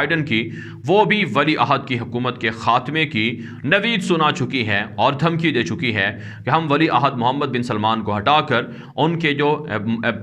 Biden کی، وہ بھی ولی عہد کی حکومت کے خاتمے کی نوید سنا چکی ہے اور دھمکی دے چکی ہے کہ ہم ولی عہد محمد بن سلمان کو ہٹا کر ان کے جو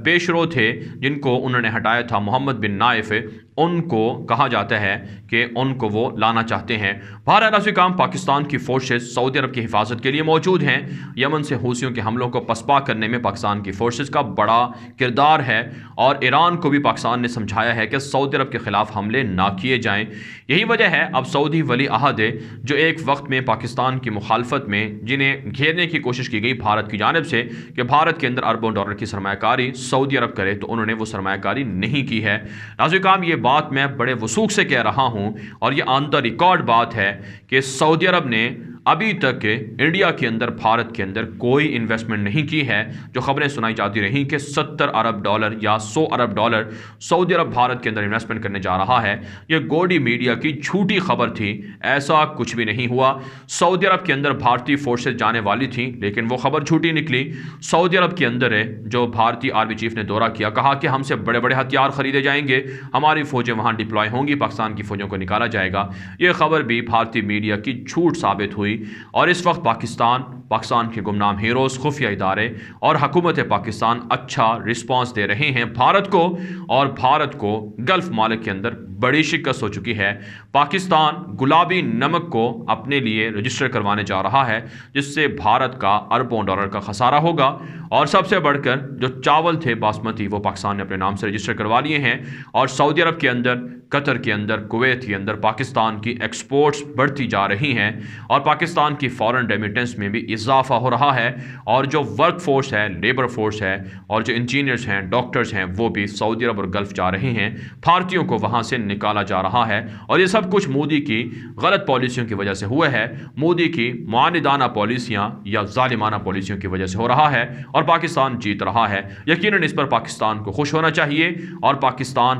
پیشرو تھے جن کو انہوں نے ہٹایا تھا محمد بن نائف، ان کو کہا جاتا ہے کہ ان کو وہ لانا چاہتے ہیں۔ بہرحال ناظرین کرام، پاکستان کی فورسز سعودی عرب کی حفاظت کے لیے موجود ہیں۔ یمن سے حوثیوں کے حملوں کو پسپا کرنے میں پاکستان کی فورسز کا بڑا کردار ہے، اور ایران کو بھی پاکستان نے سمجھایا ہے کہ سعودی عرب کے خلاف حملے نہ کیے جائیں۔ یہی وجہ ہے اب سعودی ولی عہد جو ایک وقت میں پاکستان کی مخالفت میں جنہیں گھیرنے کی کوشش کی گئی بھارت کی جانب سے کہ بھارت کے اندر اربوں ڈالر کی سرمایہ کاری سعودی عرب کرے، تو انہوں نے وہ سرمایہ کاری نہیں کی ہے۔ ناظرین کرام، یہ بات میں بڑے وثوق سے کہہ رہا ہوں اور یہ آن دا ریکارڈ بات ہے کہ سعودی عرب نے ابھی تک انڈیا کے اندر بھارت کے اندر کوئی انویسٹمنٹ نہیں کی ہے۔ جو خبریں سنائی جاتی رہیں کہ 70 ارب ڈالر یا 100 ارب ڈالر سعودی عرب بھارت کے اندر انویسٹمنٹ کرنے جا رہا ہے، یہ گوڈی میڈیا کی جھوٹی خبر تھی۔ ایسا کچھ بھی نہیں ہوا۔ سعودی عرب کے اندر بھارتی فورسز جانے والی تھیں لیکن وہ خبر جھوٹی نکلی۔ سعودی عرب کے اندر جو بھارتی آرمی چیف نے دورہ کیا، کہا کہ ہم سے بڑے بڑے ہتھیار خریدے جائیں گے، ہماری فوجیں وہاں ڈپلوائے ہوں گی، پاکستان کی فوجوں کو نکالا جائے گا۔ یہ خبر بھی بھارتی میڈیا کی جھوٹ ثابت ہوئی، اور اس وقت پاکستان کے گمنام ہیروز، خفیہ ادارے اور حکومت پاکستان اچھا رسپانس دے رہے ہیں بھارت کو، اور بھارت کو گلف ممالک کے اندر بڑی شکست ہو چکی ہے۔ پاکستان گلابی نمک کو اپنے لیے رجسٹر کروانے جا رہا ہے، جس سے بھارت کا اربوں ڈالر کا خسارہ ہوگا، اور سب سے بڑھ کر جو چاول تھے باسمتی وہ پاکستان نے اپنے نام سے رجسٹر کروا لیے ہیں، اور سعودی عرب کے اندر، قطر کے اندر، کویت کے اندر پاکستان کی ایکسپورٹس بڑھتی جا رہی ہیں، اور پاکستان کی فارن ریمیٹنس میں بھی اضافہ ہو رہا ہے، اور جو ورک فورس ہے، لیبر فورس ہے، اور جو انجینئرز ہیں، ڈاکٹرز ہیں، وہ بھی سعودی عرب اور گلف جا رہے ہیں، بھارتیوں کو وہاں سے نکالا جا رہا ہے۔ اور یہ سب کچھ مودی کی غلط پالیسیوں کی وجہ سے ہوا ہے، مودی کی معاندانہ پالیسیاں یا ظالمانہ پالیسیوں کی وجہ سے ہو رہا ہے، اور پاکستان جیت رہا ہے۔ یقیناً اس پر پاکستان کو خوش ہونا چاہیے، اور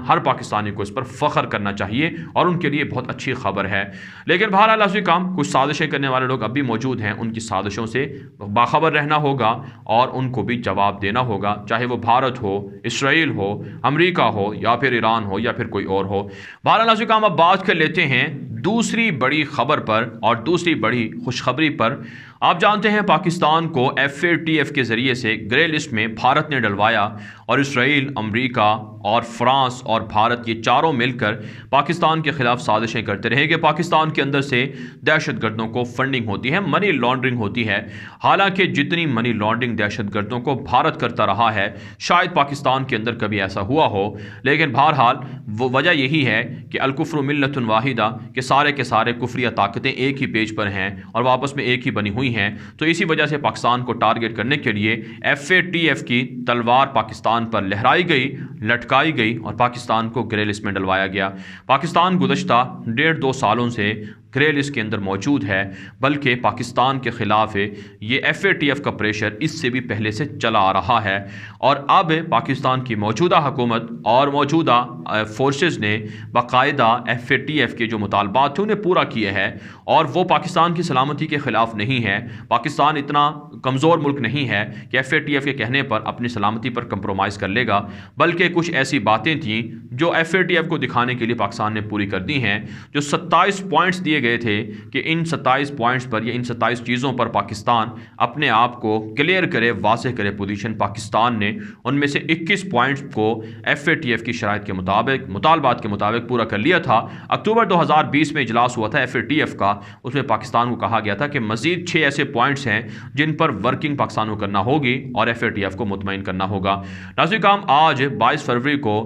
ہر پاکستانی کو اس پر فخر کرنا چاہیے، اور ان کے لیے بہت اچھی خبر ہے۔ لیکن بہرحال ناظرین کرام، کچھ سازشیں کرنے والے لوگ اب بھی موجود ہیں، ان کی سازشوں سے باخبر رہنا ہوگا اور ان کو بھی جواب دینا ہوگا، چاہے وہ بھارت ہو، اسرائیل ہو، امریکہ ہو، یا پھر ایران ہو، یا پھر کوئی اور ہو۔ بہرحال ناظرین کرام، اب بات کر لیتے ہیں دوسری بڑی خبر پر اور دوسری بڑی خوشخبری پر۔ آپ جانتے ہیں پاکستان کو FATF کے ذریعے سے گرے لسٹ میں بھارت نے ڈلوایا، اور اسرائیل، امریکہ اور فرانس اور بھارت یہ چاروں مل کر پاکستان کے خلاف سازشیں کرتے رہے کہ پاکستان کے اندر سے دہشت گردوں کو فنڈنگ ہوتی ہے، منی لانڈرنگ ہوتی ہے۔ حالانکہ جتنی منی لانڈرنگ دہشت گردوں کو بھارت کرتا رہا ہے، شاید پاکستان کے اندر کبھی ایسا ہوا ہو، لیکن بہرحال وہ وجہ یہی ہے کہ الکفر ملت واحدہ، کہ سارے کے سارے کفریہ طاقتیں ایک ہی پیج پر ہیں اور وہ آپس میں ایک ہی بنی ہوئی ہیں، تو اسی وجہ سے پاکستان کو ٹارگٹ کرنے کے لیے FATF کی تلوار پاکستان پر لہرائی گئی، لٹکائی گئی، اور پاکستان کو گرے لسٹ میں ڈلوایا گیا۔ پاکستان گزشتہ 1.5-2 سالوں سے گرے لسٹ کے اندر موجود ہے، بلکہ پاکستان کے خلاف یہ FATF کا پریشر اس سے بھی پہلے سے چلا آ رہا ہے، اور اب پاکستان کی موجودہ حکومت اور موجودہ فورسز نے باقاعدہ FATF کے جو مطالبات تھے انہیں پورا کیے ہیں، اور وہ پاکستان کی سلامتی کے خلاف نہیں ہے۔ پاکستان اتنا کمزور ملک نہیں ہے کہ FATF کے کہنے پر اپنی سلامتی پر کمپرومائز کر لے گا، بلکہ کچھ ایسی باتیں تھیں جو FATF کو دکھانے کے لیے پاکستان نے پوری کر دی ہیں۔ جو 27 پوائنٹس دیے گئے تھے کہ ان 27 پوائنٹس پر یا ان 27 چیزوں پر پاکستان اپنے آپ کو کلیئر کرے، واضح کرے پوزیشن، پاکستان نے ان میں سے 21 پوائنٹس کو FATF کی شرائط کے مطابق، مطالبات کے مطابق پورا کر لیا تھا۔ اکتوبر 2020 میں اجلاس ہوا تھا FATF کا، اس میں پاکستان کو کہا گیا تھا کہ مزید 6 ایسے پوائنٹس ہیں جن پر ورکنگ پاکستان کو کرنا ہوگی اور FATF کو مطمئن کرنا ہوگا۔ ناظرین کرام، آج 22 فروری کو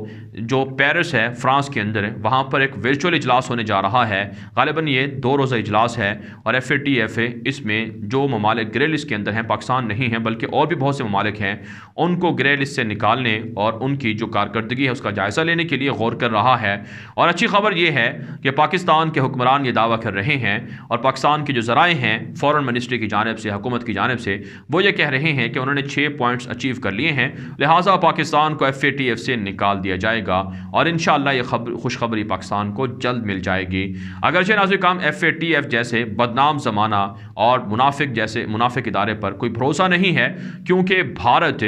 جو پیرس ہے فرانس کے اندر، وہاں پر ایک ورچوئل اجلاس ہونے جا رہا ہے۔ غالباً یہ 2 روزہ اجلاس ہے، اور FATF اس میں جو ممالک گرے لسٹ کے اندر ہیں، پاکستان نہیں ہے بلکہ اور بھی بہت سے ممالک ہیں، ان کو گرے لسٹ سے نکالنے اور ان کی جو کارکردگی ہے اس کا جائزہ لینے کے لیے غور کر رہا ہے۔ اور اچھی خبر یہ ہے کہ پاکستان کے حکمران یہ دعویٰ کر رہے ہیں، اور پاکستان کے جو ذرائع ہیں فورن منسٹری کی جانب سے، حکومت کی جانب سے، وہ یہ کہہ رہے ہیں کہ انہوں نے 6 پوائنٹس اچیو کر لیے ہیں، لہٰذا پاکستان کو FATF سے نکال دیا جائے جائے گا اور انشاءاللہ یہ خوشخبری پاکستان کو جلد مل جائے گی۔ اگرچہ ناظرین کرام FATF جیسے بدنام زمانہ اور منافق ادارے پر کوئی بھروسہ نہیں ہے، کیونکہ بھارت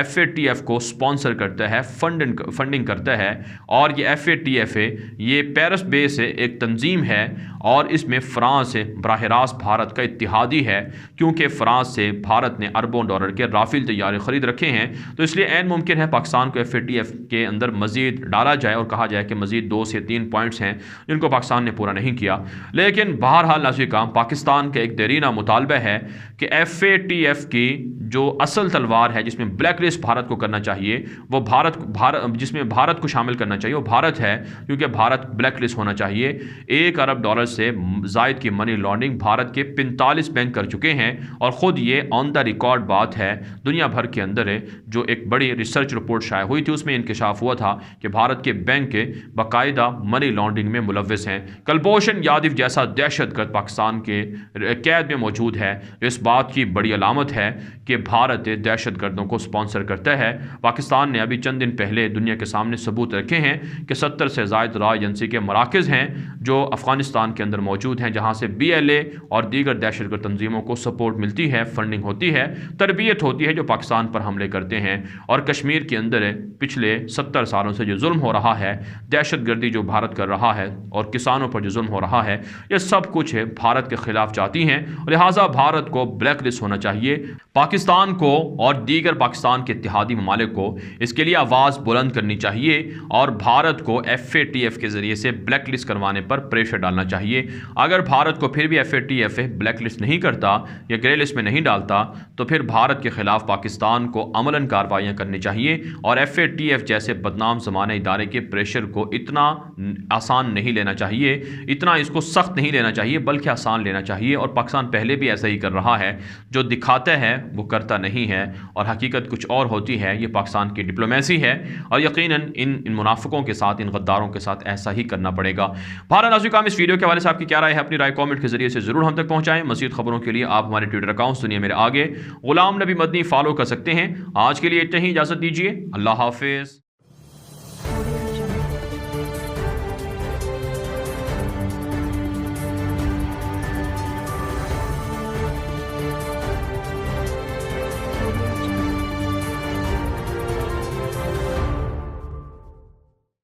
FATF کو سپانسر کرتا ہے، فنڈنگ کرتا ہے، اور یہ FATF یہ پیرس بیس ایک تنظیم ہے اور اس میں فرانس براہ راست بھارت کا اتحادی ہے، کیونکہ فرانس سے بھارت نے اربوں ڈالر کے رافیل طیارے خرید رکھے ہیں، تو اس لیے عین ممکن ہے پاکستان کو FATF کے اندر مزید ڈالا جائے اور کہا جائے کہ مزید 2 سے 3 پوائنٹس ہیں جن کو پاکستان نے پورا نہیں کیا۔ لیکن بہرحال ناظرین کرام پاکستان کا ایک دیرینہ مطالبہ ہے کہ FATF کی جو اصل تلوار ہے جس میں بلیک لسٹ بھارت کو کرنا چاہیے، وہ جس میں بھارت کو شامل کرنا چاہیے وہ بھارت ہے، کیونکہ بھارت بلیک لسٹ ہونا چاہیے۔ $1 ارب سے زائد کی منی لانڈرنگ بھارت کے 45 بینک کر چکے ہیں، اور خود یہ آن دا ریکارڈ بات ہے دنیا بھر کے اندر جو ایک بڑی ریسرچ رپورٹ شائع ہوئی تھی، اس میں انکشاف ہوا تھا کہ بھارت کے بینک باقاعدہ منی لانڈرنگ میں ملوث ہیں۔ کلبھوشن یادو جیسا دہشت گرد پاکستان کے قید میں موجود ہے، اس بات کی بڑی علامت ہے کہ بھارت دہشت گردوں کو سپانسر کرتا ہے۔ پاکستان نے ابھی چند دن پہلے دنیا کے سامنے ثبوت رکھے ہیں کہ 70 سے زائد را ایجنسی کے مراکز ہیں جو افغانستان کے اندر موجود ہیں، جہاں سے BLA اور دیگر دہشت گرد تنظیموں کو سپورٹ ملتی ہے، فنڈنگ ہوتی ہے، تربیت ہوتی ہے، جو پاکستان پر حملے کرتے ہیں۔ اور کشمیر کے اندر پچھلے 70 سالوں سے جو ظلم ہو رہا ہے، دہشت گردی جو بھارت کر رہا ہے اور کسانوں پر جو ظلم ہو رہا ہے، یہ سب کچھ بھارت کے خلاف جاتی ہیں، لہٰذا بھارت کو بلیک لسٹ ہونا چاہیے۔ پاکستان کو اور دیگر پاکستان کے اتحادی ممالک کو اس کے لیے آواز بلند کرنی چاہیے اور بھارت کو FATF کے ذریعے سے بلیک لسٹ کروانے پر پریشر ڈالنا چاہیے۔ اگر بھارت کو پھر بھی FATF بلیک لسٹ نہیں کرتا یا گرے لسٹ میں نہیں ڈالتا تو پھر بھارت کے خلاف پاکستان کو عملاً کارروائیاں کرنی چاہیے، اور FATF جیسے بدنام زمانہ ادارے کے پریشر کو اتنا آسان نہیں لینا چاہیے، اتنا اس کو سخت نہیں لینا چاہیے، بلکہ آسان لینا چاہیے۔ اور پاکستان پہلے بھی ایسا ہی کر رہا ہے، جو دکھاتا ہے وہ کرتا نہیں ہے، اور حقیقت کچھ اور ہوتی ہے۔ یہ پاکستان کی ڈپلومیسی ہے، اور یقیناً ان منافقوں کے ساتھ، ان غداروں کے ساتھ ایسا ہی کرنا پڑے گا۔ بہرحال ناظرین کرام اس ویڈیو کے حوالے سے آپ کی کیا رائے ہے؟ اپنی رائے کامنٹ کے ذریعے سے ضرور ہم تک پہنچائیں۔ مزید خبروں کے لیے آپ ہمارے ٹویٹر اکاؤنٹ دنیا میرے آگے غلام نبی مدنی فالو کر سکتے ہیں۔ آج کے لیے اتنا ہی، اجازت دیجیے، اللہ حافظ۔